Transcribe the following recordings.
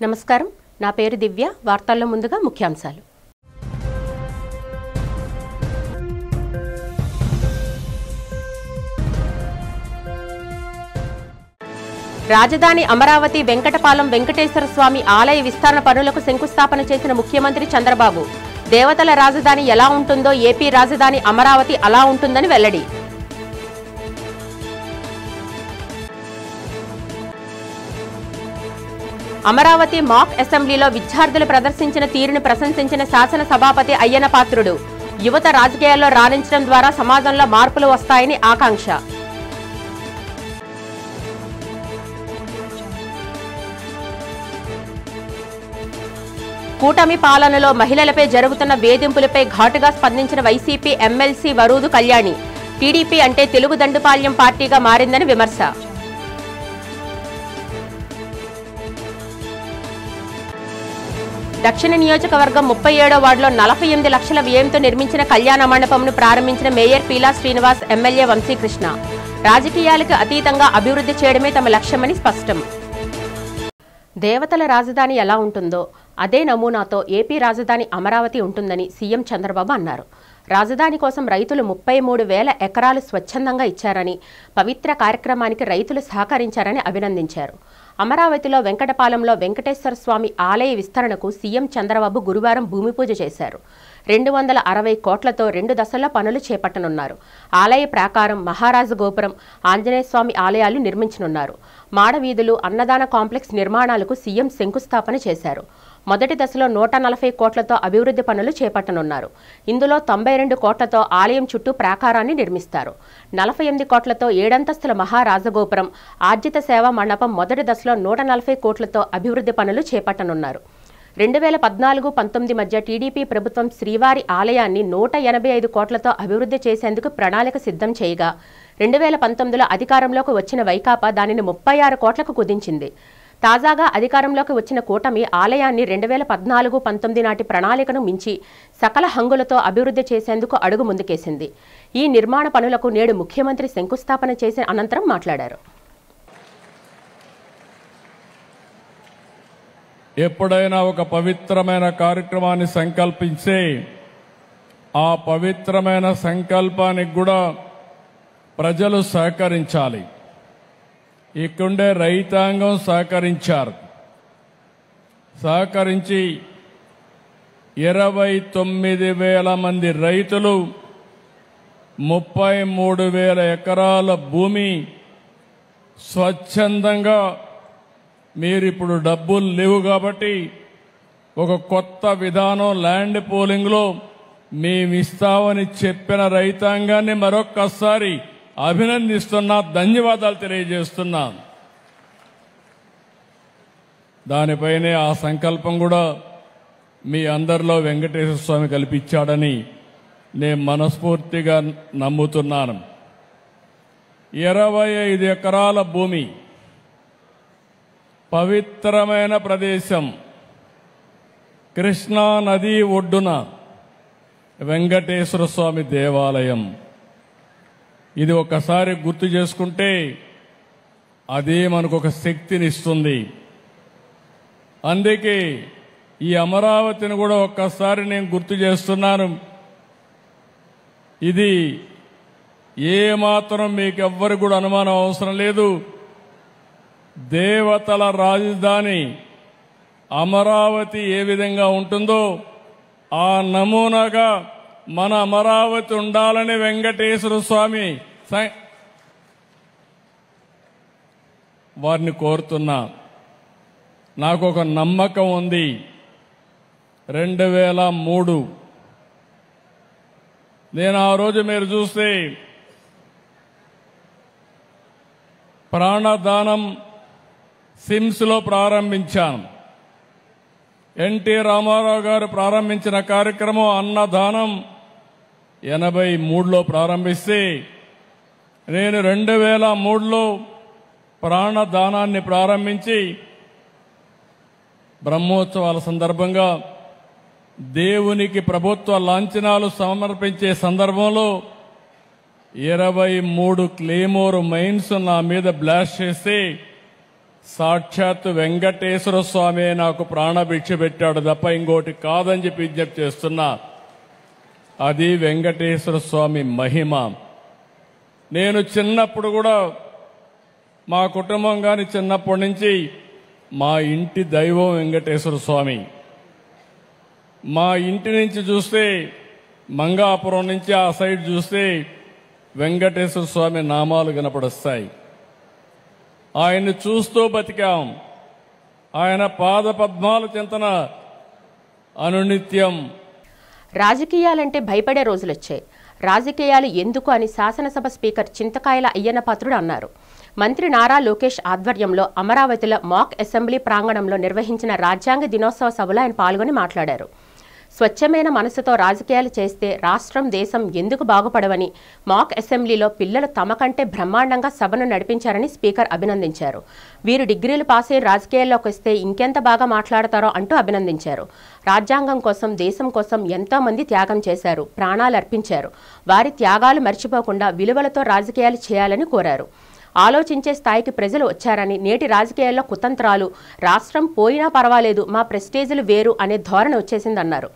నమస్కారం, నా పేరు దివ్య. వార్తల్లో ముందుగా ముఖ్యాంశాలు. రాజధాని అమరావతి వెంకటపాలెం వెంకటేశ్వర స్వామి ఆలయ విస్తరణ పనులకు శంకుస్థాపన చేసిన ముఖ్యమంత్రి చంద్రబాబు. దేవతల రాజధాని ఎలా ఉంటుందో ఏపీ రాజధాని అమరావతి అలా ఉంటుందని వెల్లడి. అమరావతి మాక్ అసెంబ్లీలో విద్యార్థులు ప్రదర్శించిన తీరును ప్రశంసించిన శాసన సభాపతి అయ్యన్న పాత్రుడు. యువత రాజకీయాల్లో రాణించడం ద్వారా సమాజంలో మార్పులు వస్తాయని ఆకాంక్ష. కూటమి పాలనలో మహిళలపై జరుగుతున్న వేధింపులపై ఘాటుగా స్పందించిన వైసీపీ ఎమ్మెల్సీ వరూదు కళ్యాణి. టీడీపీ అంటే తెలుగు దండుపాళ్యం పార్టీగా మారిందని విమర్శ. దక్షిణ నియోజకవర్గం 37వ వార్డులో 48 లక్షల వ్యయంతో నిర్మించిన కళ్యాణ మండపంను ప్రారంభించిన మేయర్ పీలా శ్రీనివాస్, ఎమ్మెల్యే వంశీకృష్ణ. రాజకీయాలకు అతీతంగా అభివృద్ధి చేయడమే తమ లక్ష్యమని స్పష్టం. దేవతల రాజధాని ఎలా ఉంటుందో అదే నమూనాతో ఏపీ రాజధాని అమరావతి ఉంటుందని సీఎం చంద్రబాబు అన్నారు. రాజధాని కోసం రైతులు 33,000 ఎకరాలు స్వచ్ఛందంగా ఇచ్చారని, పవిత్ర కార్యక్రమానికి రైతులు సహకరించారని అభినందించారు. అమరావతిలో వెంకటపాలెంలో వెంకటేశ్వర స్వామి ఆలయ విస్తరణకు సీఎం చంద్రబాబు గురువారం భూమి పూజ చేశారు. 260 కోట్లతో 2 దశల్లో పనులు చేపట్టనున్నారు. ఆలయ ప్రాకారం, మహారాజు గోపురం, ఆంజనేయ స్వామి ఆలయాలు నిర్మించనున్నారు. మాడవీధులు, అన్నదాన కాంప్లెక్స్ నిర్మాణాలకు సీఎం శంకుస్థాపన చేశారు. మొదటి దశలో 140 కోట్లతో అభివృద్ధి పనులు చేపట్టనున్నారు. ఇందులో 92 కోట్లతో ఆలయం చుట్టూ ప్రాకారాన్ని నిర్మిస్తారు. 48 కోట్లతో 7 అంతస్తుల మహారాజగోపురం, ఆర్జిత సేవా మండపం మొదటి దశలో 140 కోట్లతో అభివృద్ధి పనులు చేపట్టనున్నారు. 2014-19 మధ్య టీడీపీ ప్రభుత్వం శ్రీవారి ఆలయాన్ని 185 కోట్లతో అభివృద్ధి చేసేందుకు ప్రణాళిక సిద్ధం చేయగా 2019లో అధికారంలోకి వచ్చిన వైకాపా దానిని 36 కోట్లకు కుదించింది. తాజాగా అధికారంలోకి వచ్చిన కూటమి ఆలయాన్ని 2014-19 నాటి ప్రణాళికను మించి సకల హంగులతో అభివృద్ధి చేసేందుకు అడుగు ముందుకేసింది. ఈ నిర్మాణ పనులకు నేడు ముఖ్యమంత్రి శంకుస్థాపన చేసిన అనంతరం మాట్లాడారు. ఎప్పుడైనా ఒక పవిత్రమైన కార్యక్రమాన్ని సంకల్పించి ఆ పవిత్రమైన సంకల్పానికి కూడా ప్రజలు సహకరించాలి. ఇక్కడే రైతాంగం సహకరించి 29,000 మంది రైతులు 33,000 ఎకరాల భూమి స్వచ్ఛందంగా, మీరిప్పుడు డబ్బులు లేవు కాబట్టి ఒక కొత్త విధానం ల్యాండ్ పూలింగ్లో మేమిస్తామని చెప్పిన రైతాంగాన్ని మరొక్కసారి అభినందిస్తున్నా, ధన్యవాదాలు తెలియజేస్తున్నా. దానిపైనే ఆ సంకల్పం కూడా మీ అందరిలో వెంకటేశ్వర స్వామి కల్పించాడని నేను మనస్ఫూర్తిగా నమ్ముతున్నాను. 25 ఎకరాల భూమి, పవిత్రమైన ప్రదేశం, కృష్ణా నది ఒడ్డున వెంకటేశ్వర స్వామి దేవాలయం. ఇది ఒకసారి గుర్తు చేసుకుంటే అదే మనకు ఒక శక్తినిస్తుంది. అందుకే ఈ అమరావతిని కూడా ఒక్కసారి నేను గుర్తు చేస్తున్నాను. ఇది ఏమాత్రం మీకు ఎవ్వరికి కూడా అనుమానం అవసరం లేదు. దేవతల రాజధాని అమరావతి ఏ విధంగా ఉంటుందో ఆ నమూనాగా మన అమరావతి ఉండాలని వెంకటేశ్వర స్వామి వారిని కోరుతున్నా. నాకు ఒక నమ్మకం ఉంది. 2003 నేను ఆ రోజు మీరు చూస్తే ప్రాణదానం సిమ్స్లో ప్రారంభించాను. ఎన్టీ రామారావు గారు ప్రారంభించిన కార్యక్రమం అన్నదానం 83లో ప్రారంభిస్తే నేను 2003లో ప్రాణదానాన్ని ప్రారంభించి బ్రహ్మోత్సవాల సందర్భంగా దేవునికి ప్రభుత్వ లాంఛనాలు సమర్పించే సందర్భంలో 23 క్లేమోర్ మైన్స్ నా మీద బ్లాస్ట్ చేస్తే సాక్షాత్ వెంకటేశ్వర స్వామి నాకు ప్రాణభిక్ష పెట్టాడు తప్ప ఇంకోటి కాదని చెప్పి విజ్ఞప్తి చేస్తున్నా. అది వెంకటేశ్వర స్వామి మహిమ. నేను చిన్నప్పుడు కూడా మా కుటుంబం కానీ చిన్నప్పటి నుంచి మా ఇంటి దైవం వెంకటేశ్వర స్వామి. మా ఇంటి నుంచి చూస్తే మంగాపురం నుంచి ఆ సైడ్ చూస్తే వెంకటేశ్వర స్వామి నామాలు కనపడొస్తాయి. ఆయన్ని చూస్తూ బతికాం. ఆయన పాద పద్మాల చింతన అనునిత్యం. రాజకీయాలంటే భయపడే రోజులొచ్చాయి. రాజకీయాలు ఎందుకు అని శాసనసభ స్పీకర్ చింతకాయల అయ్యన్నపాత్రుడు అన్నారు. మంత్రి నారా లోకేష్ ఆధ్వర్యంలో అమరావతిలో మాక్ అసెంబ్లీ ప్రాంగణంలో నిర్వహించిన రాజ్యాంగ దినోత్సవ సభలో ఆయన పాల్గొని మాట్లాడారు. స్వచ్ఛమైన మనసుతో రాజకీయాలు చేస్తే రాష్ట్రం దేశం ఎందుకు బాగుపడవని, మాక్ అసెంబ్లీలో పిల్లలు తమ కంటే బ్రహ్మాండంగా సభను నడిపించారని స్పీకర్ అభినందించారు. వీరు డిగ్రీలు పాస్ అయి రాజకీయాల్లోకి వస్తే ఇంకెంత బాగా మాట్లాడతారో అంటూ అభినందించారు. రాజ్యాంగం కోసం, దేశం కోసం ఎంతో మంది త్యాగం చేశారు, ప్రాణాలు అర్పించారు. వారి త్యాగాలు మర్చిపోకుండా విలువలతో రాజకీయాలు చేయాలని కోరారు. ఆలోచించే స్థాయికి ప్రజలు వచ్చారని, నేటి రాజకీయాల్లో కుతంత్రాలు, రాష్ట్రం పోయినా పర్వాలేదు, మా ప్రెస్టేజీలు వేరు అనే ధోరణి వచ్చేసిందన్నారు.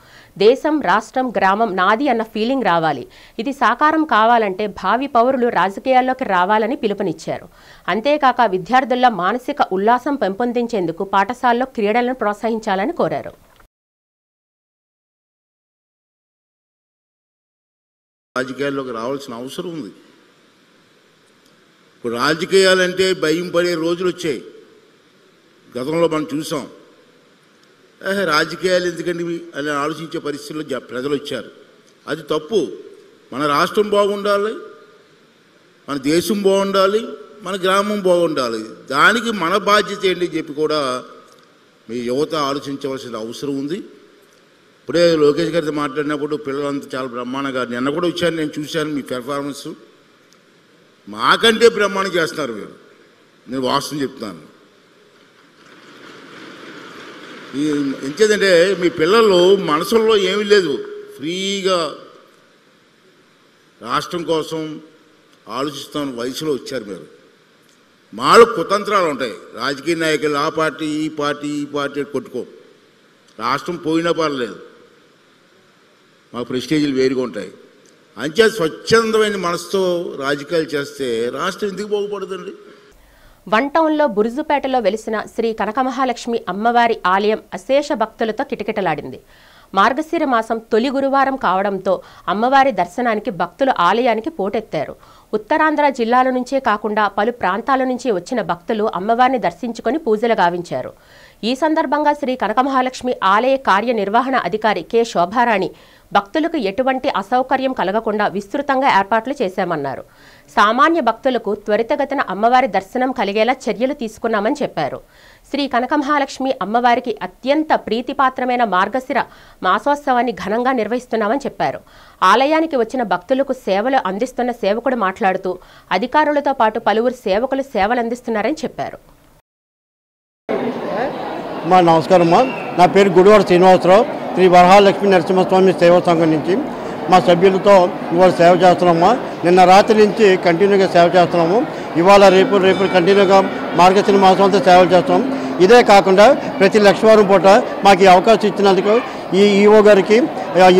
దేశం, రాష్ట్రం, గ్రామం నాది అన్న ఫీలింగ్ రావాలి. ఇది సాకారం కావాలంటే భావి పౌరులు రాజకీయాల్లోకి రావాలని పిలుపునిచ్చారు. అంతేకాక విద్యార్థుల్లో మానసిక ఉల్లాసం పెంపొందించేందుకు పాఠశాలలో క్రీడలను ప్రోత్సహించాలని కోరారు. రాజకీయాల్లోకి రావాల్సిన అవసరం ఉంది. ఇప్పుడు రాజకీయాలంటే భయం పడే రోజులు వచ్చాయి. గతంలో మనం చూసాం. రాజకీయాలు ఎందుకండి అని ఆలోచించే పరిస్థితుల్లో ప్రజలు వచ్చారు. అది తప్పు. మన రాష్ట్రం బాగుండాలి, మన దేశం బాగుండాలి, మన గ్రామం బాగుండాలి. దానికి మన బాధ్యత ఏంటి చెప్పి కూడా మీ యువత ఆలోచించవలసిన అవసరం ఉంది. ఇప్పుడే లోకేష్ గారితో మాట్లాడినప్పుడు పిల్లలంతా చాలా బ్రహ్మాండంగా, నిన్న కూడా వచ్చాను, నేను చూశాను మీ పెర్ఫార్మెన్స్. మాకంటే బ్రహ్మాండం చేస్తున్నారు మీరు. నేను వాస్తవం చెప్తున్నాను. ఎంచేదంటే మీ పిల్లలు మనసుల్లో ఏమీ లేదు, ఫ్రీగా రాష్ట్రం కోసం ఆలోచిస్తామని వయసులో వచ్చారు మీరు. మాలో కుతంత్రాలు ఉంటాయి. రాజకీయ నాయకులు ఆ పార్టీ ఈ పార్టీ ఈ పార్టీ కొట్టుకో. రాష్ట్రం పోయినా పర్లేదు, మా ప్రెస్టేజీలు వేరుగా ఉంటాయి. అంతే స్వచ్ఛందమైన మనసుతో రాజకీయాలు చేస్తే రాష్ట్రం ఎందుకు బాగుపడుతుంది? వన్ టౌన్లో బురుజుపేటలో వెలిసిన శ్రీ కనకమహాలక్ష్మి అమ్మవారి ఆలయం అశేష భక్తులతో కిటకిటలాడింది. మార్గశిర మాసం తొలి గురువారం కావడంతో అమ్మవారి దర్శనానికి భక్తులు ఆలయానికి పోటెత్తారు. ఉత్తరాంధ్ర జిల్లాల నుంచే కాకుండా పలు ప్రాంతాల నుంచి వచ్చిన భక్తులు అమ్మవారిని దర్శించుకొని పూజలు గావించారు. ఈ సందర్భంగా శ్రీ కనకమహాలక్ష్మి ఆలయ కార్యనిర్వహణ అధికారి కె శోభారాణి భక్తులకు ఎటువంటి అసౌకర్యం కలగకుండా విస్తృతంగా ఏర్పాట్లు చేశామన్నారు. సామాన్య భక్తులకు త్వరితగతిన అమ్మవారి దర్శనం కలిగేలా చర్యలు తీసుకున్నామని చెప్పారు. శ్రీ కనకమహాలక్ష్మి అమ్మవారికి అత్యంత ప్రీతిపాత్రమైన మార్గశిర మాసోత్సవాన్ని ఘనంగా నిర్వహిస్తున్నామని చెప్పారు. ఆలయానికి వచ్చిన భక్తులకు సేవలు అందిస్తున్న సేవకుడు మాట్లాడుతూ అధికారులతో పాటు పలువురు సేవకులు సేవలు అందిస్తున్నారని చెప్పారు. నమస్కారం. నా పేరు గుడివాడ శ్రీనివాసరావు. శ్రీ వరహాలక్ష్మి నరసింహస్వామి సేవా సంఘం నుంచి మా సభ్యులతో ఇవాళ సేవ చేస్తున్నాము. నిన్న రాత్రి నుంచి కంటిన్యూగా సేవ చేస్తున్నాము. ఇవాళ రేపు కంటిన్యూగా మార్గశిర మాసం అంతా సేవలు చేస్తాం. ఇదే కాకుండా ప్రతి లక్షవారం పూట మాకు ఈ అవకాశం ఇచ్చినందుకు ఈ ఈఓ గారికి,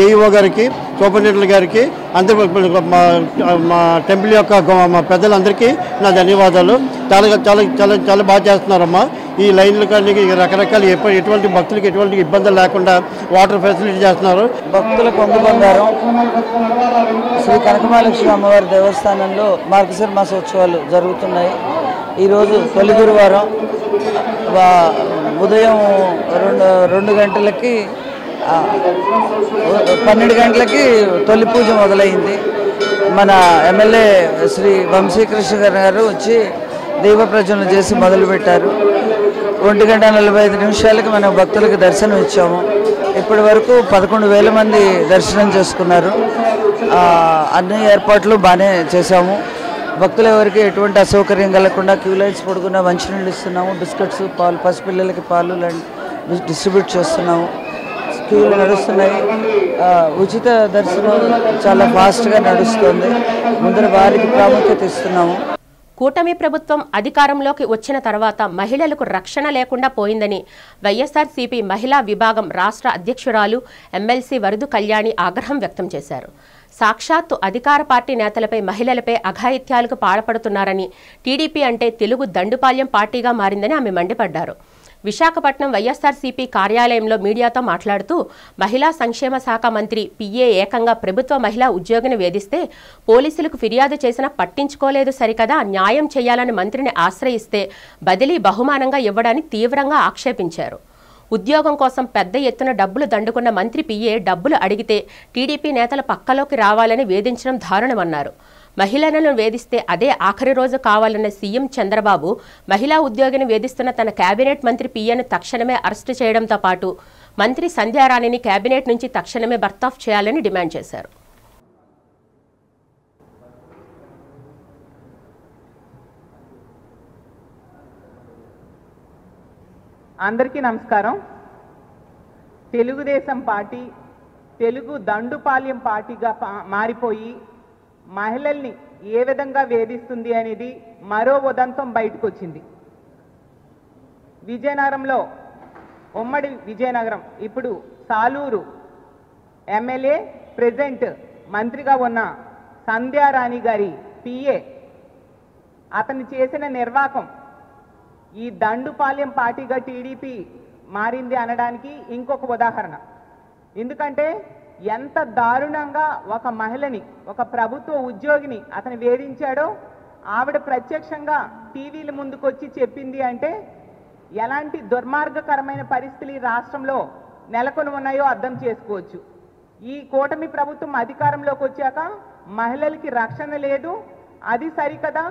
ఏఈఓ గారికి, సూపరింటెండెంట్ గారికి, అందరూ మా టెంపుల్ యొక్క మా పెద్దలందరికీ నా ధన్యవాదాలు. చాలా చాలా చాలా చాలా బాగా చేస్తున్నారమ్మా. ఈ లైన్లు కానీ రకరకాల ఎటువంటి భక్తులకి ఎటువంటి ఇబ్బందులు లేకుండా వాటర్ ఫెసిలిటీ చేస్తున్నారు. భక్తుల కొంగు బంగారం శ్రీ కనకమహాలక్ష్మి అమ్మవారి దేవస్థానంలో మార్గశిర మాసోత్సవాలు జరుగుతున్నాయి. ఈరోజు తొలి గురువారం ఉదయం 2 గంటలకి 12 గంటలకి తొలి పూజ మొదలైంది. మన ఎమ్మెల్యే శ్రీ వంశీకృష్ణ గారు వచ్చి దీప ప్రజ్వలన చేసి మొదలుపెట్టారు. 1:45 మనం భక్తులకు దర్శనం ఇచ్చాము. ఇప్పటి వరకు 11,000 మంది దర్శనం చేసుకున్నారు. అన్ని ఏర్పాట్లు బాగానే చేశాము. భక్తులు ఎవరికి ఎటువంటి అసౌకర్యం కలగకుండా క్యూ లైన్స్ పొడుగున మంచినీళ్ళు ఇస్తున్నాము. బిస్కెట్స్, పాలు, పసిపిల్లలకి పాలు డిస్ట్రిబ్యూట్ చేస్తున్నాము. క్యూలు నడుస్తున్నాయి. ఉచిత దర్శనం చాలా ఫాస్ట్గా నడుస్తుంది. ముందర వారికి ప్రాముఖ్యత ఇస్తున్నాము. కూటమి ప్రభుత్వం అధికారంలోకి వచ్చిన తర్వాత మహిళలకు రక్షణ లేకుండా పోయిందని వైఎస్ఆర్సీపీ మహిళా విభాగం రాష్ట్ర అధ్యక్షురాలు ఎమ్మెల్సీ వరదు కళ్యాణి ఆగ్రహం వ్యక్తం చేశారు. సాక్షాత్తు అధికార పార్టీ నేతలపై మహిళలపై అఘాయిత్యాలకు పాల్పడుతున్నారని, టీడీపీ అంటే తెలుగు దండుపాల్యం పార్టీగా మారిందని ఆమె మండిపడ్డారు. విశాఖపట్నం వైఎస్ఆర్సీపీ కార్యాలయంలో మీడియాతో మాట్లాడుతూ మహిళా సంక్షేమ శాఖ మంత్రి పిఏ ఏకంగా ప్రభుత్వ మహిళా ఉద్యోగిని వేధిస్తే పోలీసులకు ఫిర్యాదు చేసినా పట్టించుకోలేదు సరికదా, న్యాయం చేయాలని మంత్రిని ఆశ్రయిస్తే బదిలీ బహుమానంగా ఇవ్వడాన్ని తీవ్రంగా ఆక్షేపించారు. ఉద్యోగం కోసం పెద్ద ఎత్తున డబ్బులు దండుకున్న మంత్రి పిఏ డబ్బులు అడిగితే టీడీపీ నేతల పక్కలోకి రావాలని వేధించడం దారుణమన్నారు. మహిళలను వేధిస్తే అదే ఆఖరి రోజు కావాలన్న సీఎం చంద్రబాబు మహిళా ఉద్యోగిని వేధిస్తున్న తన కేబినెట్ మంత్రి పిఏను తక్షణమే అరెస్టు చేయడంతో పాటు మంత్రి సంధ్యారాణిని కేబినెట్ నుంచి తక్షణమే బర్తాఫ్ చేయాలని డిమాండ్ చేశారు. అందరికీ నమస్కారం. తెలుగుదేశం పార్టీ తెలుగు దండుపాల్యం పార్టీగా మారిపోయి మహిళల్ని ఏ విధంగా వేధిస్తుంది అనేది మరో ఉదంతం బయటకు వచ్చింది. విజయనగరంలో, ఉమ్మడి విజయనగరం, ఇప్పుడు సాలూరు ఎమ్మెల్యే ప్రెసిడెంట్ మంత్రిగా ఉన్న సంధ్యారాణి గారి పిఏ అతను చేసిన నిర్వాకం ఈ దండుపాల్యం పార్టీగా టీడీపీ మారింది అనడానికి ఇంకొక ఉదాహరణ. ఎందుకంటే ఎంత దారుణంగా ఒక మహిళని, ఒక ప్రభుత్వ ఉద్యోగిని అతను వేధించాడో ఆవిడ ప్రత్యక్షంగా టీవీల ముందుకొచ్చి చెప్పింది అంటే ఎలాంటి దుర్మార్గకరమైన పరిస్థితులు ఈ రాష్ట్రంలో నెలకొని ఉన్నాయో అర్థం చేసుకోవచ్చు. ఈ కూటమి ప్రభుత్వం అధికారంలోకి వచ్చాక మహిళలకి రక్షణ లేదు, అది సరికదా,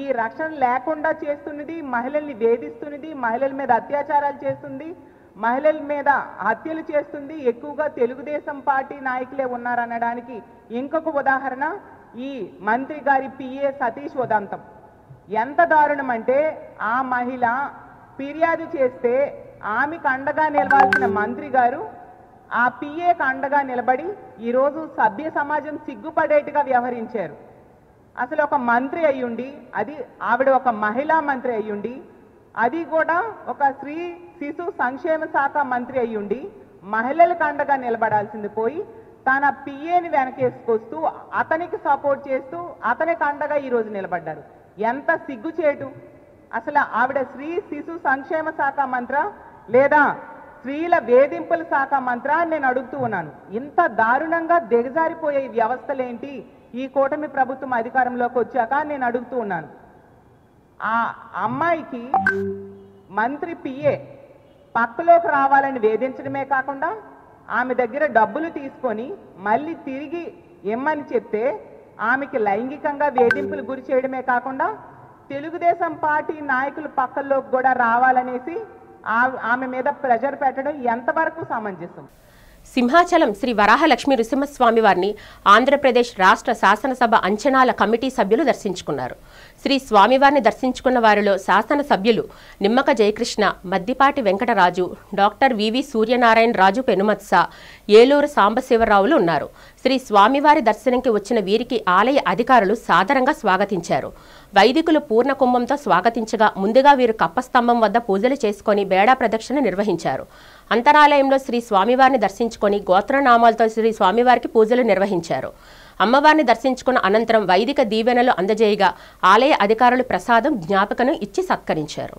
ఈ రక్షణ లేకుండా చేస్తున్నది, మహిళల్ని వేధిస్తున్నది, మహిళల మీద అత్యాచారాలు చేస్తుంది, మహిళల మీద హత్యలు చేస్తుంది, ఎక్కువగా తెలుగుదేశం పార్టీ నాయకులే ఉన్నారనడానికి ఇంకొక ఉదాహరణ ఈ మంత్రి గారి పిఏ సతీష్ ఉదంతం. ఎంత దారుణం అంటే ఆ మహిళ ఫిర్యాదు చేస్తే ఆమెకు అండగా నిలవాల్సిన మంత్రి గారు ఆ పిఏకు అండగా నిలబడి ఈరోజు సభ్య సమాజం సిగ్గుపడేట్టుగా వ్యవహరించారు. అసలు ఒక మంత్రి అయ్యుండి, అది ఆవిడ ఒక మహిళా మంత్రి అయ్యుండి, అది కూడా ఒక స్త్రీ శిశు సంక్షేమ శాఖ మంత్రి అయ్యుండి మహిళలకు అండగా నిలబడాల్సింది పోయి తన పిఏని వెనకేసుకొస్తూ అతనికి సపోర్ట్ చేస్తూ అతనికి అండగా ఈరోజు నిలబడ్డారు. ఎంత సిగ్గుచేటు! అసలు ఆవిడ స్త్రీ శిశు సంక్షేమ శాఖ మంత్రా లేదా స్త్రీల వేధింపుల శాఖ మంత్రా అని నేను అడుగుతూ ఉన్నాను. ఇంత దారుణంగా దిగజారిపోయే వ్యవస్థలేంటి ఈ కూటమి ప్రభుత్వం అధికారంలోకి వచ్చాక నేను అడుగుతూ ఉన్నాను. ఆ అమ్మాయికి మంత్రి పిఏ పక్కలోకి రావాలని వేధించడమే కాకుండా ఆమె దగ్గర డబ్బులు తీసుకొని మళ్ళీ తిరిగి ఇమ్మని చెప్తే ఆమెకి లైంగికంగా వేధింపులు గురి చేయడమే కాకుండా తెలుగుదేశం పార్టీ నాయకులు పక్కల్లోకి కూడా రావాలనేసి ఆమె మీద ప్రెషర్ పెట్టడం ఎంతవరకు సమంజసం? సింహాచలం శ్రీ వరాహలక్ష్మీ నృసింహస్వామి వారిని ఆంధ్రప్రదేశ్ రాష్ట్ర శాసనసభ అంచనాల కమిటీ సభ్యులు దర్శించుకున్నారు. శ్రీ స్వామివారిని దర్శించుకున్న వారిలో శాసనసభ్యులు నిమ్మక జయకృష్ణ, మద్దిపాటి వెంకటరాజు, డాక్టర్ వివి సూర్యనారాయణ రాజు పెనుమత్స, ఏలూరు సాంబశివరావులు ఉన్నారు. శ్రీ స్వామివారి దర్శనంకి వచ్చిన వీరికి ఆలయ అధికారులు సాదరంగా స్వాగతించారు. వైదికులు పూర్ణ కుంభంతో స్వాగతించగా ముందుగా వీరు కప్పస్తంభం వద్ద పూజలు చేసుకుని బేడా ప్రదక్షిణ నిర్వహించారు. అంతరాలయంలో శ్రీ స్వామివారిని దర్శించుకొని గోత్రనామాలతో శ్రీ స్వామివారికి పూజలు నిర్వహించారు. అమ్మవారిని దర్శించుకున్న అనంతరం వైదిక దీవెనలు అందజేయగా ఆలయ అధికారులు ప్రసాదం, జ్ఞాపికను ఇచ్చి సత్కరించారు.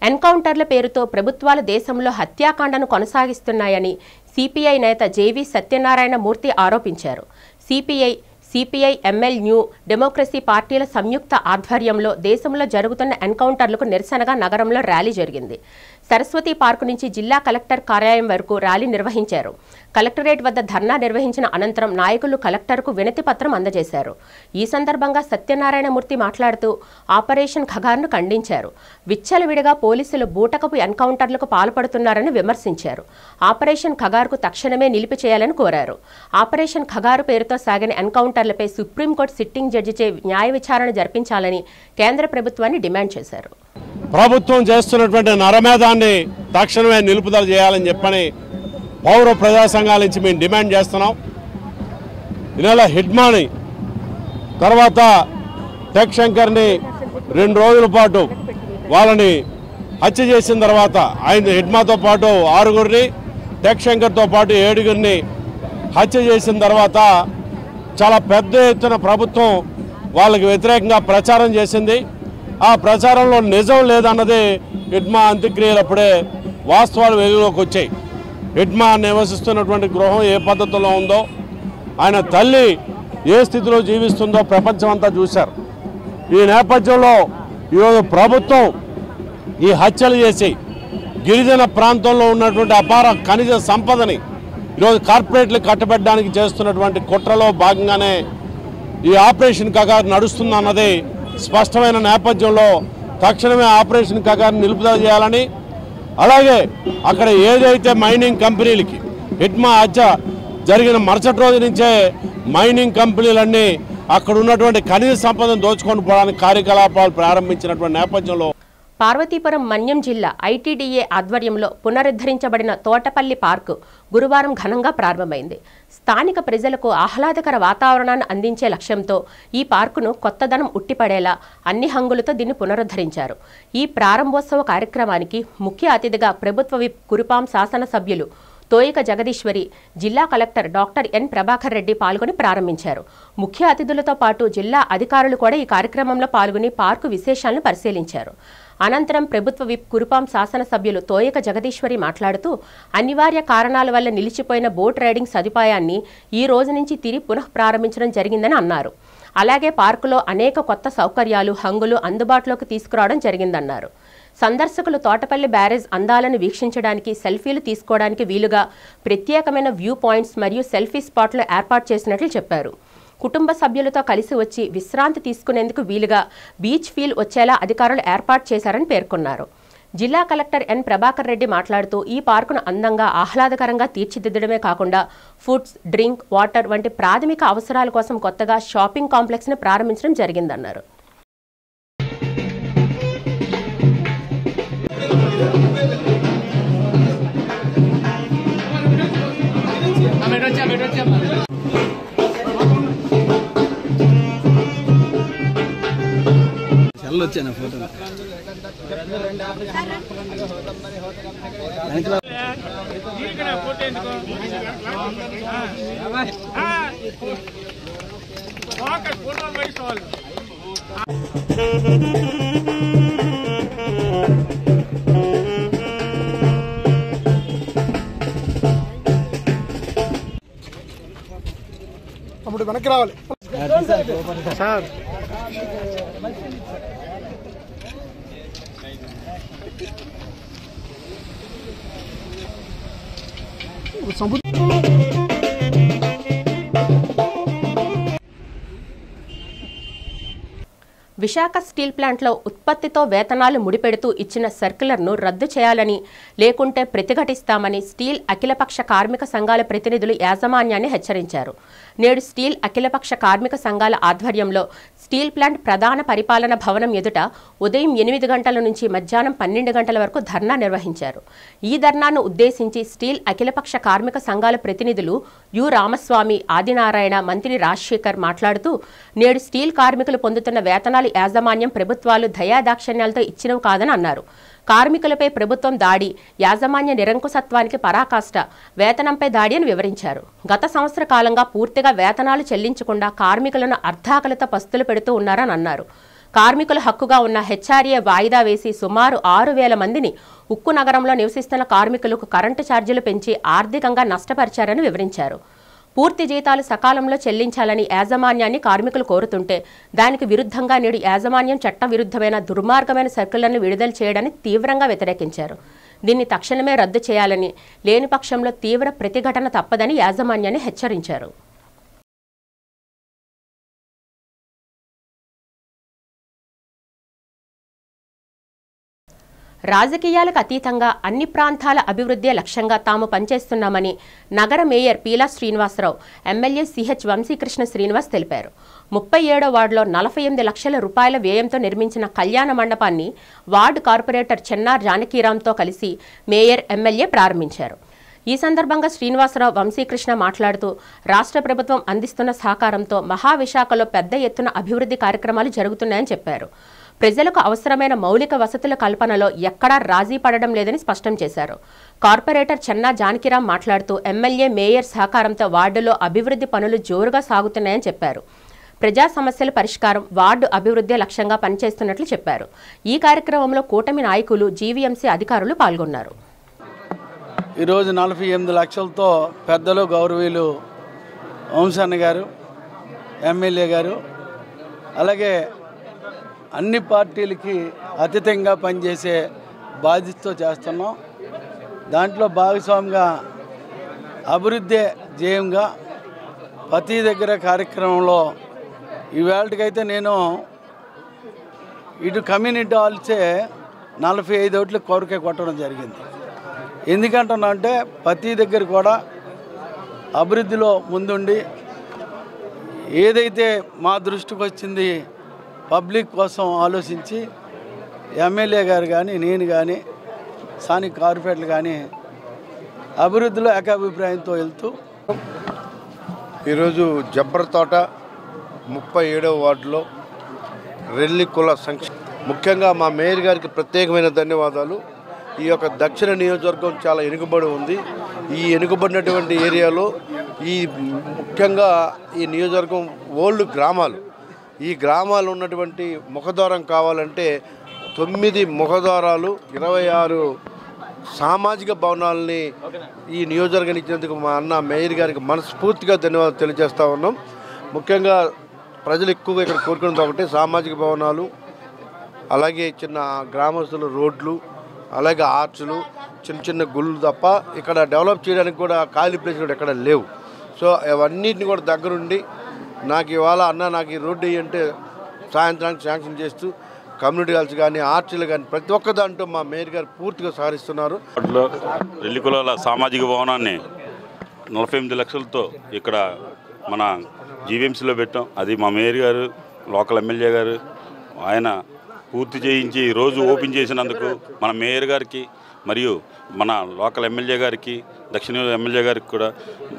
ఎన్కౌంటర్ల పేరుతో ప్రభుత్వాలు దేశంలో హత్యాకాండను కొనసాగిస్తున్నాయని సిపిఐ నేత జేవి సత్యనారాయణ మూర్తి ఆరోపించారు. సిపిఐ ఎంఎల్ న్యూ డెమోక్రసీ పార్టీల సంయుక్త ఆధ్వర్యంలో దేశంలో జరుగుతున్న ఎన్కౌంటర్లకు నిరసనగా నగరంలో ర్యాలీ జరిగింది. సరస్వతి పార్కు నుంచి జిల్లా కలెక్టర్ కార్యాలయం వరకు ర్యాలీ నిర్వహించారు. కలెక్టరేట్ వద్ద ధర్నా నిర్వహించిన అనంతరం నాయకులు కలెక్టర్కు వినతి పత్రం అందజేశారు. ఈ సందర్భంగా సత్యనారాయణమూర్తి మాట్లాడుతూ ఆపరేషన్ ఖగార్ను ఖండించారు. విచ్చలవిడిగా పోలీసులు బూటకపు ఎన్కౌంటర్లకు పాల్పడుతున్నారని విమర్శించారు. ఆపరేషన్ ఖగార్కు తక్షణమే నిలిపి చేయాలని కోరారు. ఆపరేషన్ ఖగారు పేరుతో సాగిన ఎన్కౌంటర్లపై సుప్రీంకోర్టు సిట్టింగ్ జడ్జిచే న్యాయ విచారణ జరిపించాలని కేంద్ర ప్రభుత్వాన్ని డిమాండ్ చేశారు. ప్రభుత్వం చేస్తున్నటువంటి నరమేధాన్ని తక్షణమే నిలుపుదల చేయాలని చెప్పని పౌర ప్రజా సంఘాల నుంచి మేము డిమాండ్ చేస్తున్నాం. ఈ నెల హిడ్మాని తర్వాత టెక్ శంకర్ని 2 రోజుల పాటు వాళ్ళని హత్య చేసిన తర్వాత ఆయన హిడ్మాతో పాటు 6గురిని టెక్ శంకర్తో పాటు 7గురిని హత్య చేసిన తర్వాత చాలా పెద్ద ఎత్తున ప్రభుత్వం వాళ్ళకి వ్యతిరేకంగా ప్రచారం చేసింది. ఆ ప్రచారంలో నిజం లేదన్నది హిడ్మా అంత్యక్రియలప్పుడే వాస్తవాలు వెలుగులోకి వచ్చాయి. హిడ్మా నివసిస్తున్నటువంటి గృహం ఏ పద్ధతిలో ఉందో, ఆయన తల్లి ఏ స్థితిలో జీవిస్తుందో ప్రపంచం అంతా చూశారు. ఈ నేపథ్యంలో ఈరోజు ప్రభుత్వం ఈ హత్యలు చేసి గిరిజన ప్రాంతంలో ఉన్నటువంటి అపార ఖనిజ సంపదని ఈరోజు కార్పొరేట్లు కట్టబెట్టడానికి చేస్తున్నటువంటి కుట్రలో భాగంగానే ఈ ఆపరేషన్ ఖగార్ నడుస్తుందన్నది స్పష్టమైన నేపథ్యంలో తక్షణమే ఆపరేషన్ ఖగార్ని నిలుపుదల చేయాలని, అలాగే అక్కడ ఏదైతే మైనింగ్ కంపెనీలకి హిడ్మా హత్య జరిగిన మరుసటి రోజు నుంచే మైనింగ్ కంపెనీలన్నీ అక్కడ ఉన్నటువంటి ఖనిజ సంపదను దోచుకొని పోవడానికి కార్యకలాపాలు ప్రారంభించినటువంటి నేపథ్యంలో పార్వతీపురం మన్యం జిల్లా ఐటీడీఏ ఆధ్వర్యంలో పునరుద్ధరించబడిన తోటపల్లి పార్కు గురువారం ఘనంగా ప్రారంభమైంది. స్థానిక ప్రజలకు ఆహ్లాదకర వాతావరణాన్ని అందించే లక్ష్యంతో ఈ పార్కును కొత్తదనం ఉట్టిపడేలా అన్ని హంగులతో దీన్ని పునరుద్ధరించారు. ఈ ప్రారంభోత్సవ కార్యక్రమానికి ముఖ్య అతిథిగా ప్రభుత్వ విప్ కురుపాం శాసనసభ్యులు తోయిక జగదీశ్వరి, జిల్లా collector doctor N Prabhakar Reddy పాల్గొని ప్రారంభించారు. ముఖ్య అతిథులతో పాటు జిల్లా అధికారులు కూడా ఈ కార్యక్రమంలో పాల్గొని పార్కు విశేషాలను పరిశీలించారు. అనంతరం ప్రభుత్వ విప్ కురుపాం శాసనసభ్యులు తోయిక జగదీశ్వరి మాట్లాడుతూ అనివార్య కారణాల వల్ల నిలిచిపోయిన బోట్ రైడింగ్ సదుపాయాన్ని ఈ రోజు నుంచి తిరిగి పునః ప్రారంభించడం జరిగిందని అన్నారు. అలాగే పార్కులో అనేక కొత్త సౌకర్యాలు, హంగులు అందుబాటులోకి తీసుకురావడం జరిగిందన్నారు. సందర్శకులు తోటపల్లి బ్యారేజ్ అందాలను వీక్షించడానికి, సెల్ఫీలు తీసుకోవడానికి వీలుగా ప్రత్యేకమైన వ్యూ పాయింట్స్ మరియు సెల్ఫీ స్పాట్లు ఏర్పాటు చేసినట్లు చెప్పారు. కుటుంబ సభ్యులతో కలిసి వచ్చి విశ్రాంతి తీసుకునేందుకు వీలుగా బీచ్ ఫీల్ వచ్చేలా అధికారులు ఏర్పాటు చేశారని పేర్కొన్నారు. జిల్లా కలెక్టర్ ఎన్ ప్రభాకర్ రెడ్డి మాట్లాడుతూ ఈ పార్కును అందంగా, ఆహ్లాదకరంగా తీర్చిదిద్దడమే కాకుండా ఫుడ్స్, డ్రింక్, వాటర్ వంటి ప్రాథమిక అవసరాల కోసం కొత్తగా షాపింగ్ కాంప్లెక్స్ను ప్రారంభించడం జరిగిందన్నారు. వచ్చాను ఫోటో అప్పుడు వెనక్కి రావాలి సార్. విశాఖ స్టీల్ ప్లాంట్లో ఉత్పత్తితో వేతనాలు ముడిపెడుతూ ఇచ్చిన సర్క్యులర్ను రద్దు చేయాలని, లేకుంటే ప్రతిఘటిస్తామని స్టీల్ అఖిలపక్ష కార్మిక సంఘాల ప్రతినిధులు యాజమాన్యాన్ని హెచ్చరించారు. నేడు స్టీల్ అఖిలపక్ష కార్మిక సంఘాల ఆధ్వర్యంలో స్టీల్ ప్లాంట్ ప్రధాన పరిపాలన భవనం ఎదుట ఉదయం 8 గంటల నుంచి మధ్యాహ్నం 12 గంటల వరకు ధర్నా నిర్వహించారు. ఈ ధర్నాను ఉద్దేశించి స్టీల్ అఖిలపక్ష కార్మిక సంఘాల ప్రతినిధులు యు రామస్వామి, ఆదినారాయణ, మంత్రి రాజశేఖర్ మాట్లాడుతూ నేడు స్టీల్ కార్మికులు పొందుతున్న వేతనాలు యాజమాన్యం, ప్రభుత్వాలు దయాదాక్షిణ్యాలతో ఇచ్చినవి కాదని అన్నారు. కార్మికులపై ప్రభుత్వం దాడి యాజమాన్య నిరంకుశత్వానికి పరాకాష్ట, వేతనంపై దాడి అని వివరించారు. గత సంవత్సర కాలంగా పూర్తిగా వేతనాలు చెల్లించకుండా కార్మికులను అర్ధాకలతో పస్తులు పెడుతూ ఉన్నారని అన్నారు. కార్మికుల హక్కుగా ఉన్న హెచ్ఆర్ఏ వాయిదా వేసి సుమారు 6,000 మందిని ఉక్కు నగరంలో నివసిస్తున్న కార్మికులకు కరెంటు ఛార్జీలు పెంచి ఆర్థికంగా నష్టపరిచారని వివరించారు. పూర్తి జీతాలు సకాలంలో చెల్లించాలని యాజమాన్యాన్ని కార్మికులు కోరుతుంటే దానికి విరుద్ధంగా నేడు యాజమాన్యం చట్టవిరుద్ధమైన దుర్మార్గమైన సర్కులర్ను విడుదల చేయడాన్ని తీవ్రంగా వ్యతిరేకించారు. దీన్ని తక్షణమే రద్దు చేయాలని, లేని పక్షంలో తీవ్ర ప్రతిఘటన తప్పదని యాజమాన్యాన్ని హెచ్చరించారు. రాజకీయాలకు అతీతంగా అన్ని ప్రాంతాల అభివృద్ధి లక్ష్యంగా తాము పనిచేస్తున్నామని నగర mayor Peela Srinivasarao, MLA CH Vamsikrishna Srinivas తెలిపారు. 37వ వార్డులో 48 లక్షల రూపాయల వ్యయంతో నిర్మించిన కళ్యాణ మండపాన్ని వార్డు కార్పొరేటర్ చెన్నార్ జానకీరాంతో కలిసి మేయర్, ఎమ్మెల్యే ప్రారంభించారు. ఈ సందర్భంగా శ్రీనివాసరావు, వంశీకృష్ణ మాట్లాడుతూ రాష్ట్ర ప్రభుత్వం అందిస్తున్న సహకారంతో మహావిశాఖలో పెద్ద ఎత్తున అభివృద్ధి కార్యక్రమాలు జరుగుతున్నాయని చెప్పారు. ప్రజలకు అవసరమైన మౌలిక వసతుల కల్పనలో ఎక్కడా రాజీ పడడం లేదని స్పష్టం చేశారు. కార్పొరేటర్ చెన్నా జానకిరాం మాట్లాడుతూ ఎమ్మెల్యే, మేయర్ సహకారంతో వార్డులో అభివృద్ధి పనులు జోరుగా సాగుతున్నాయని చెప్పారు. ప్రజా సమస్యల పరిష్కారం, వార్డు అభివృద్ధి లక్ష్యంగా పనిచేస్తున్నట్లు చెప్పారు. ఈ కార్యక్రమంలో కూటమి నాయకులు, జీవీఎంసీ అధికారులు పాల్గొన్నారు. ఈరోజు 48 లక్షలతో పెద్దలు గౌరవీయులు వంశన్న గారు, ఎమ్మెల్యే గారు, అలాగే అన్ని పార్టీలకి అతీతంగా పనిచేసే బాధ్యతతో చేస్తున్నాం. దాంట్లో భాగస్వామిగా అభివృద్ధి ధ్యేయంగా ప్రతి దగ్గర కార్యక్రమంలో ఈవేళకైతే నేను ఇటు కమ్యూనిటీ హాల్సే 45 ఓట్లు కోరిక కొట్టడం జరిగింది. ఎందుకంటున్నా అంటే ప్రతి దగ్గర కూడా అభివృద్ధిలో ముందుండి ఏదైతే మా దృష్టికి వచ్చింది పబ్లిక్ కోసం ఆలోచించి ఎమ్మెల్యే గారు కానీ, నేను కానీ, స్థానిక కార్పొరేటర్లు కానీ అభివృద్ధిలో ఏకాభిప్రాయంతో వెళ్తూ ఈరోజు జబ్బర్తోట 37వ వార్డులో రెల్లి కుల ముఖ్యంగా మా మేయర్ గారికి ప్రత్యేకమైన ధన్యవాదాలు. ఈ యొక్క దక్షిణ నియోజకవర్గం చాలా వెనుకబడి ఉంది. ఈ వెనుకబడినటువంటి ఏరియాలో ముఖ్యంగా ఈ నియోజకవర్గం ఓల్డ్ గ్రామాలు, ఈ గ్రామాలు ఉన్నటువంటి ముఖద్వారం కావాలంటే 9 ముఖద్వారాలు, 26 సామాజిక భవనాలని ఈ నియోజకవర్గాన్ని ఇచ్చినందుకు మా అన్న మేయర్ గారికి మనస్ఫూర్తిగా ధన్యవాదాలు తెలియజేస్తూ ఉన్నాం. ముఖ్యంగా ప్రజలు ఎక్కువగా ఇక్కడ కోరుకునేది ఒకటి సామాజిక భవనాలు, అలాగే చిన్న గ్రామస్తులు రోడ్లు, అలాగే ఆర్చులు, చిన్న చిన్న గుళ్ళు తప్ప ఇక్కడ డెవలప్ చేయడానికి కూడా ఖాళీ ప్లేస్ కూడా ఎక్కడ లేవు. సో అవన్నిటిని కూడా దగ్గరుండి నాకు ఇవాళ అన్న నాకు ఈ రోడ్డు అంటే సాయంత్రానికి శాంక్షన్ చేస్తూ కమ్యూనిటీ హాల్స్ కానీ, ఆర్చీలు కానీ ప్రతి ఒక్క దాంట్లో మా మేయర్ గారు పూర్తిగా సహకరిస్తున్నారు. రెల్లి కులాల సామాజిక భవనాన్ని 48 లక్షలతో ఇక్కడ మన జీవీఎంసీలో పెట్టాం. అది మా మేయర్ గారు, లోకల్ ఎమ్మెల్యే గారు ఆయన పూర్తి చేయించి రోజు ఓపెన్ చేసినందుకు మన మేయర్ గారికి మరియు మన లోకల్ ఎమ్మెల్యే గారికి, దక్షిణ ఎమ్మెల్యే గారికి కూడా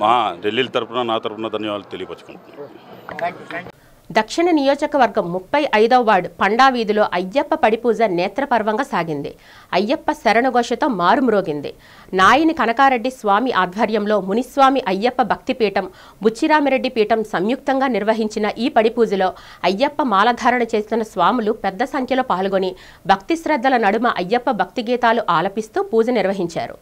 మా రెల్లీల తరఫున, నా తరఫున ధన్యవాదాలు తెలియపరుచుకుంటున్నాను. దక్షిణ నియోజకవర్గం 35వ వార్డు పండా వీధిలో అయ్యప్ప పడిపూజ నేత్రపర్వంగా సాగింది. అయ్యప్ప శరణఘోషతో మారుమ్రోగింది. నాయని కనకారెడ్డి స్వామి ఆధ్వర్యంలో మునిస్వామి అయ్యప్ప భక్తిపీఠం, బుచ్చిరామిరెడ్డి పీఠం సంయుక్తంగా నిర్వహించిన ఈ పడిపూజలో అయ్యప్ప మాలధారణ చేస్తున్న స్వాములు పెద్ద సంఖ్యలో పాల్గొని భక్తి శ్రద్ధల నడుమ అయ్యప్ప భక్తి గీతాలు ఆలపిస్తూ పూజ నిర్వహించారు.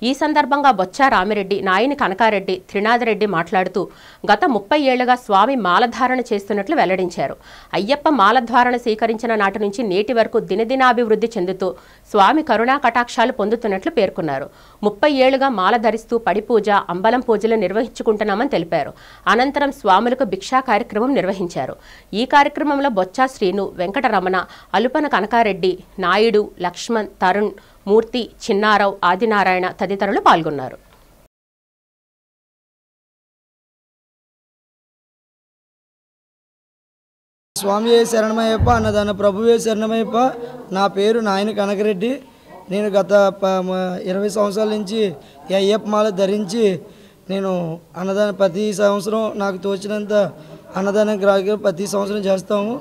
ఈ సందర్భంగా బొచ్చ రామిరెడ్డి, నాయని కనకారెడ్డి, త్రినాథరెడ్డి మాట్లాడుతూ గత 30 ఏళ్లుగా స్వామి మాలధారణ చేస్తున్నట్లు వెల్లడించారు. అయ్యప్ప మాలధారణ స్వీకరించిన నాటి నుంచి నేటి వరకు దినదినాభివృద్ధి చెందుతూ స్వామి కరుణా కటాక్షాలు పొందుతున్నట్లు పేర్కొన్నారు. 30 ఏళ్లుగా మాల ధరిస్తూ పడిపూజ, అంబలం పూజలు నిర్వహించుకుంటున్నామని తెలిపారు. అనంతరం స్వాములకు భిక్షా కార్యక్రమం నిర్వహించారు. ఈ కార్యక్రమంలో బొచ్చా శ్రీను, వెంకటరమణ, అలుపన కనకారెడ్డి, నాయుడు, లక్ష్మణ్, తరుణ్, మూర్తి, చిన్నారావు, ఆదినారాయణ తదితరులు పాల్గొన్నారు. స్వామి శరణమయ్యప్ప, అన్నదాన ప్రభువే శరణమయ్యప్ప. నా పేరు నాయని కనకరెడ్డి. నేను గత 20 సంవత్సరాల నుంచి ఈ అయ్యప్ప మాల ధరించి నేను అన్నదానం ప్రతి సంవత్సరం నాకు తోచినంత అన్నదానం కార్యక్రమం ప్రతి సంవత్సరం చేస్తాము.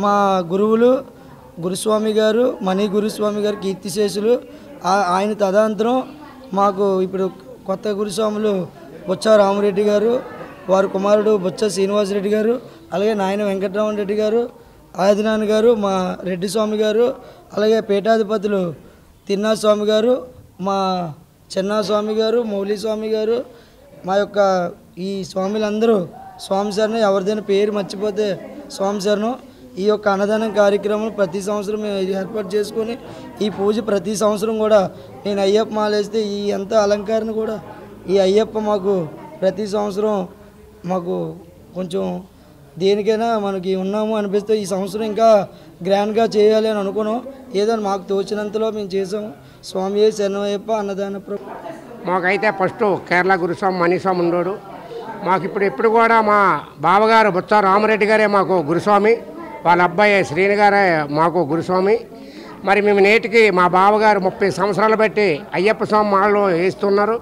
మా గురువులు గురుస్వామి గారు, మణి గురుస్వామి గారు కీర్తిశేషులు. ఆయన తదనంతరం మాకు ఇప్పుడు కొత్త గురుస్వాములు బొచ్చ రామరెడ్డి గారు, వారి కుమారుడు బొచ్చ శ్రీనివాసరెడ్డి గారు, అలాగే నాయన వెంకటరమణ రెడ్డి గారు, ఆదినారాయణ గారు, మా రెడ్డి స్వామి గారు, అలాగే పీఠాధిపతులు తిన్నా స్వామి గారు, మా చెన్నా స్వామి గారు, మౌలి స్వామి గారు, మా యొక్క ఈ స్వాములందరూ స్వామి శరణం. ఎవరిదైనా పేరు మర్చిపోతే స్వామి శరణం. ఈ యొక్క అన్నదానం కార్యక్రమం ప్రతి సంవత్సరం మేము ఏర్పాటు చేసుకొని ఈ పూజ ప్రతి సంవత్సరం కూడా నేను అయ్యప్ప మాలేస్తే ఈ ఎంత అలంకరణ కూడా ఈ అయ్యప్ప మాకు ప్రతి సంవత్సరం మాకు కొంచెం దేనికైనా మనకి ఉన్నాము అనిపిస్తే ఈ సంవత్సరం ఇంకా గ్రాండ్గా చేయాలి అని అనుకున్నాం. ఏదో మాకు తోచినంతలో మేము చేసాము. స్వామి శరణమయ్యప్ప అన్నదాన ప్రభు. మాకైతే ఫస్ట్ కేరళ గురుస్వామి మనీస్వామి ఉండోడు. మాకు ఇప్పుడు కూడా మా బావగారు బొత్స రామరెడ్డి గారే మాకు గురుస్వామి, వాళ్ళ అబ్బాయి శ్రీని గారే మాకు గురుస్వామి. మరి మేము నేటికి మా బావగారు 30 సంవత్సరాలు బట్టి అయ్యప్ప స్వామి మాలలో వేస్తున్నారు.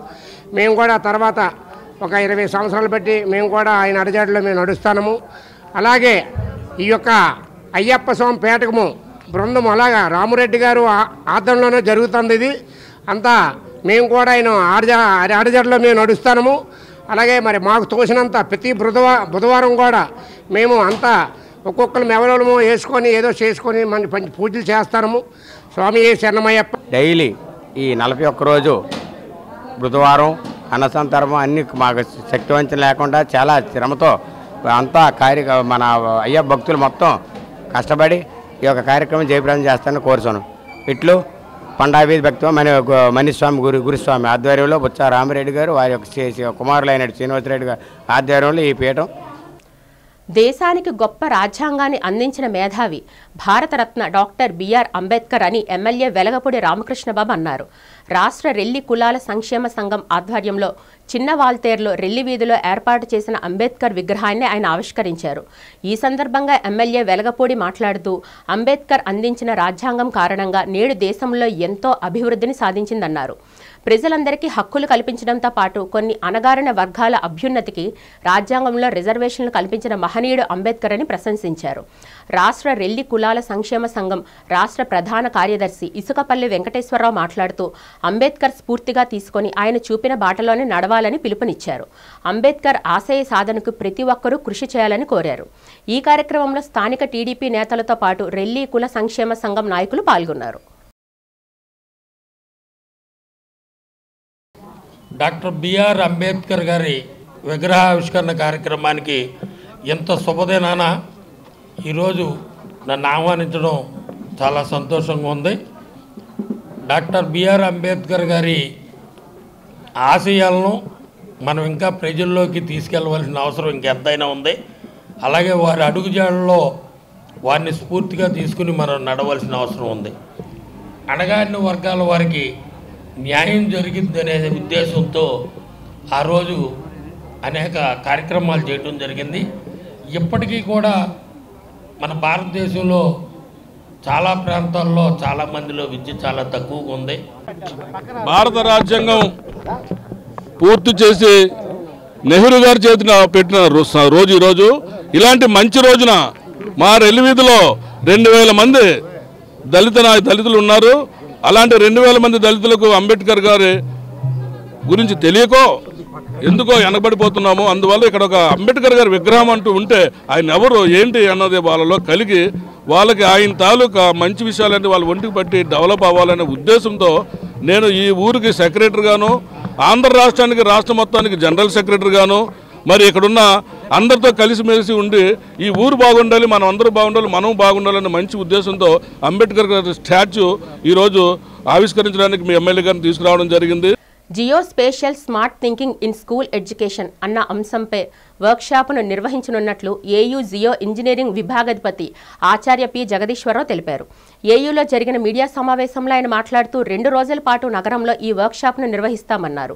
మేము కూడా తర్వాత ఒక 20 సంవత్సరాలు బట్టి మేము కూడా ఆయన అడుగుజాడలో మేము నడుస్తాము. అలాగే ఈ యొక్క అయ్యప్ప స్వామి పేటకము బృందం అలాగా రామరెడ్డి గారు ఆధ్వర్యంలోనే జరుగుతుంది. ఇది అంతా మేము కూడా ఆయన అడుగుజాడలో మేము నడుస్తాము. అలాగే మరి మాకు తోచినంత ప్రతి బుధవారం కూడా మేము అంతా ఒక్కొక్కరు ఎవరో వేసుకొని ఏదో చేసుకొని మన పూజలు చేస్తాము. స్వామి శరణమయ్యప్ప. డైలీ ఈ 41 రోజు బుధవారం అన్నసంతర్మం అన్ని మాకు శక్తివంచన లేకుండా చాలా శ్రమతో అంతా మన అయ్యప్ప భక్తులు మొత్తం కష్టపడి ఈ యొక్క కార్యక్రమం జయప్రదం చేస్తానని కోరుతాను. ఇట్లు పండావీధి భక్తి మనీస్వామి గురుస్వామి ఆధ్వర్యంలో బొత్స రామరెడ్డి గారు వారి యొక్క కుమారులైన శ్రీనివాసరెడ్డి గారు ఆధ్వర్యంలో ఈ పీఠం. దేశానికి గొప్ప రాజ్యాంగాన్ని అందించిన మేధావి భారతరత్న డాక్టర్ బిఆర్ అంబేద్కర్ అని ఎమ్మెల్యే వెలగపూడి రామకృష్ణబాబు అన్నారు. రాష్ట్ర రెల్లి కులాల సంక్షేమ సంఘం ఆధ్వర్యంలో చిన్నవాల్తేరులో రెల్లి వీధిలో ఏర్పాటు చేసిన అంబేద్కర్ విగ్రహాన్ని ఆయన ఆవిష్కరించారు. ఈ సందర్భంగా ఎమ్మెల్యే వెలగపూడి మాట్లాడుతూ అంబేద్కర్ అందించిన రాజ్యాంగం కారణంగా నేడు దేశంలో ఎంతో అభివృద్ధిని సాధించిందన్నారు. ప్రజలందరికీ హక్కులు కల్పించడంతో పాటు కొన్ని అణగారిన వర్గాల అభ్యున్నతికి రాజ్యాంగంలో రిజర్వేషన్లు కల్పించిన మహనీయుడు అంబేద్కర్ అని ప్రశంసించారు. రాష్ట్ర రెల్లి కులాల సంక్షేమ సంఘం రాష్ట్ర ప్రధాన కార్యదర్శి ఇసుకపల్లి వెంకటేశ్వరరావు మాట్లాడుతూ అంబేద్కర్ స్ఫూర్తిగా తీసుకొని ఆయన చూపిన బాటలోనే నడవాలని పిలుపునిచ్చారు. అంబేద్కర్ ఆశయ సాధనకు ప్రతి ఒక్కరూ కృషి చేయాలని కోరారు. ఈ కార్యక్రమంలో స్థానిక టీడీపీ నేతలతో పాటు రెల్లి కుల సంక్షేమ సంఘం నాయకులు పాల్గొన్నారు. డాక్టర్ బిఆర్ అంబేద్కర్ గారి విగ్రహావిష్కరణ కార్యక్రమానికి ఎంత శుభదినాన ఈరోజు నన్ను ఆహ్వానించడం చాలా సంతోషంగా ఉంది. డాక్టర్ బిఆర్ అంబేద్కర్ గారి ఆశయాలను మనం ఇంకా ప్రజల్లోకి తీసుకెళ్ళవలసిన అవసరం ఇంకెంతైనా ఉంది. అలాగే వారి అడుగుజాడల్లో వారిని స్ఫూర్తిగా తీసుకుని మనం నడవలసిన అవసరం ఉంది. అణగారిన వర్గాల వారికి న్యాయం జరిగిందనే ఉద్దేశంతో ఆ రోజు అనేక కార్యక్రమాలు చేయడం జరిగింది. ఇప్పటికీ కూడా మన భారతదేశంలో చాలా ప్రాంతాల్లో చాలా మందిలో విద్య చాలా తక్కువగా ఉంది. భారత రాజ్యాంగం పూర్తి చేసి నెహ్రూ గారి చేతిన పెట్టిన రోజు ఈరోజు. ఇలాంటి మంచి రోజున మా రెల్లి వీధిలో 2000 మంది దళితులు ఉన్నారు. అలాంటి 2000 మంది దళితులకు అంబేద్కర్ గారి గురించి తెలియకో ఎందుకో వెనకబడిపోతున్నాము. అందువల్ల ఇక్కడ ఒక అంబేద్కర్ గారి విగ్రహం అంటూ ఉంటే ఆయన ఎవరు ఏంటి అన్నది వాళ్ళలో కలిగి వాళ్ళకి ఆయన తాలూకా మంచి విషయాలన్నీ వాళ్ళ ఒంటికి పట్టి డెవలప్ అవ్వాలనే ఉద్దేశంతో నేను ఈ ఊరికి సెక్రటరీగాను, ఆంధ్ర రాష్ట్రానికి రాష్ట్ర మొత్తానికి జనరల్ సెక్రటరీగాను, మరి ఇక్కడున్న అందరితో కలిసిమెలిసి ఉండి ఈ ఊరు బాగుండాలి, మనం అందరూ బాగుండాలి, మనం బాగుండాలనే మంచి ఉద్దేశంతో అంబేద్కర్ గారి స్టాచ్యూ ఈరోజు ఆవిష్కరించడానికి మీ ఎమ్మెల్యే గారిని తీసుకురావడం జరిగింది. Jio spatial smart thinking in school education అన్న అంశంపై వర్క్షాపును నిర్వహించనున్నట్లు ఏయూ జియో ఇంజనీరింగ్ విభాగాధిపతి ఆచార్య పి జగదీశ్వరరావు తెలిపారు. ఏయూలో జరిగిన మీడియా సమావేశంలో ఆయన మాట్లాడుతూ 2 రోజుల పాటు నగరంలో ఈ వర్క్షాప్ను నిర్వహిస్తామన్నారు.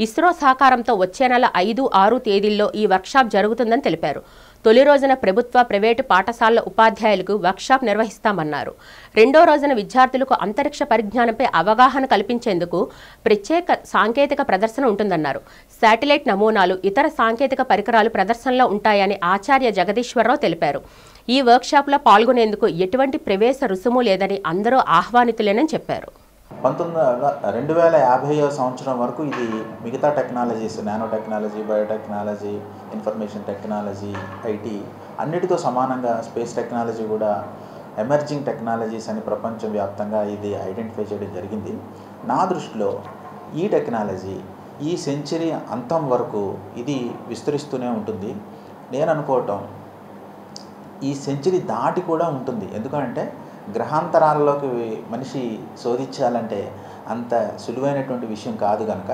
ఇస్రో సహకారంతో వచ్చే నెల 5, 6 తేదీల్లో ఈ వర్క్షాప్ జరుగుతుందని తెలిపారు. తొలి రోజున ప్రభుత్వ, ప్రైవేటు పాఠశాలల ఉపాధ్యాయులకు వర్క్షాప్ నిర్వహిస్తామన్నారు. 2వ రోజున విద్యార్థులకు అంతరిక్ష పరిజ్ఞానంపై అవగాహన కల్పించేందుకు ప్రత్యేక సాంకేతిక ప్రదర్శన ఉంటుందన్నారు. శాటిలైట్ నమూనాలు, ఇతర సాంకేతిక పరికరాలు ప్రదర్శనలో ఉంటాయని ఆచార్య జగదీశ్వరరావు తెలిపారు. ఈ వర్క్షాప్లో పాల్గొనేందుకు ఎటువంటి ప్రవేశ రుసుము లేదని అందరూ ఆహ్వానితులేనని చెప్పారు. 2050వ సంవత్సరం వరకు ఇది మిగతా technologies, nano technology, biotechnology, information technology, IT అన్నిటితో సమానంగా స్పేస్ టెక్నాలజీ కూడా ఎమర్జింగ్ టెక్నాలజీస్ అని ప్రపంచవ్యాప్తంగా ఇది ఐడెంటిఫై చేయడం జరిగింది. నా దృష్టిలో ఈ టెక్నాలజీ ఈ సెంచరీ అంతం వరకు ఇది విస్తరిస్తూనే ఉంటుంది. నేను అనుకోవటం ఈ సెంచరీ దాటి కూడా ఉంటుంది. ఎందుకంటే గ్రహాంతరాల్లోకి మనిషి శోధించాలంటే అంత సులువైనటువంటి విషయం కాదు కనుక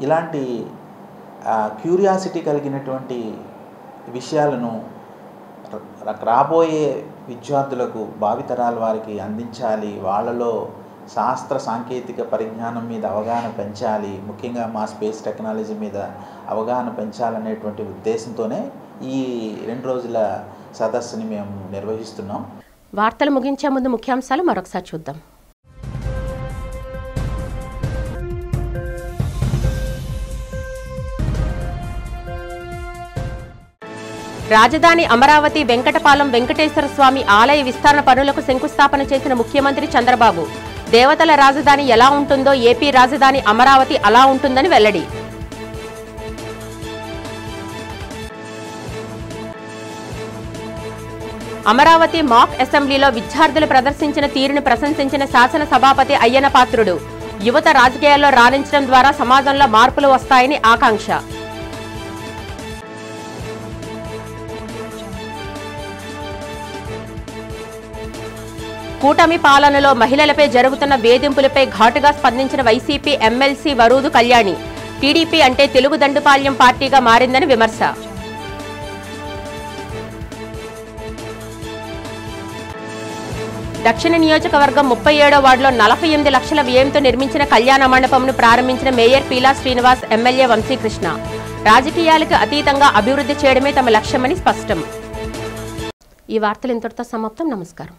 ఇలాంటి క్యూరియాసిటీ కలిగినటువంటి విషయాలను రాబోయే విద్యార్థులకు భావితరాల వారికి అందించాలి. వాళ్ళలో శాస్త్ర సాంకేతిక పరిజ్ఞానం మీద అవగాహన పెంచాలి. ముఖ్యంగా మా స్పేస్ టెక్నాలజీ మీద అవగాహన పెంచాలనేటువంటి ఉద్దేశంతోనే ఈ 2 రోజుల సదస్సుని మేము నిర్వహిస్తున్నాం. వార్తలు ముగించే ముందు ముఖ్యాంశాలు మరొకసారి చూద్దాం. రాజధాని అమరావతి వెంకటపాలెం వెంకటేశ్వర స్వామి ఆలయ విస్తరణ పనులకు శంకుస్థాపన చేసిన ముఖ్యమంత్రి చంద్రబాబు దేవతల రాజధాని ఎలా ఉంటుందో ఏపీ రాజధాని అమరావతి అలా ఉంటుందని వెల్లడి. అమరావతి మాక్ అసెంబ్లీలో విద్యార్థులు ప్రదర్శించిన తీరును ప్రశంసించిన శాసన సభాపతి అయ్యన పాత్రుడు యువత రాజకీయాల్లో రాణించడం ద్వారా సమాజంలో మార్పులు వస్తాయని ఆకాంక్ష. కూటమి పాలనలో మహిళలపై జరుగుతున్న వేధింపులపై ఘాటుగా స్పందించిన వైసీపీ ఎమ్మెల్సీ వరూదు కళ్యాణి టీడీపీ అంటే తెలుగు దండుపాళ్యం పార్టీగా మారిందని విమర్శ. దక్షిణ నియోజకవర్గం 37వ వార్డులో 48 లక్షల వ్యయంతో నిర్మించిన కళ్యాణ మండపంను ప్రారంభించిన మేయర్ పీలా శ్రీనివాస్, ఎమ్మెల్యే వంశీకృష్ణ రాజకీయాలకు అతీతంగా అభివృద్ధి చేయడమే తమ లక్ష్యమని స్పష్టం. ఈ వార్తలు ఇంతటితో సమాప్తం. నమస్కారం.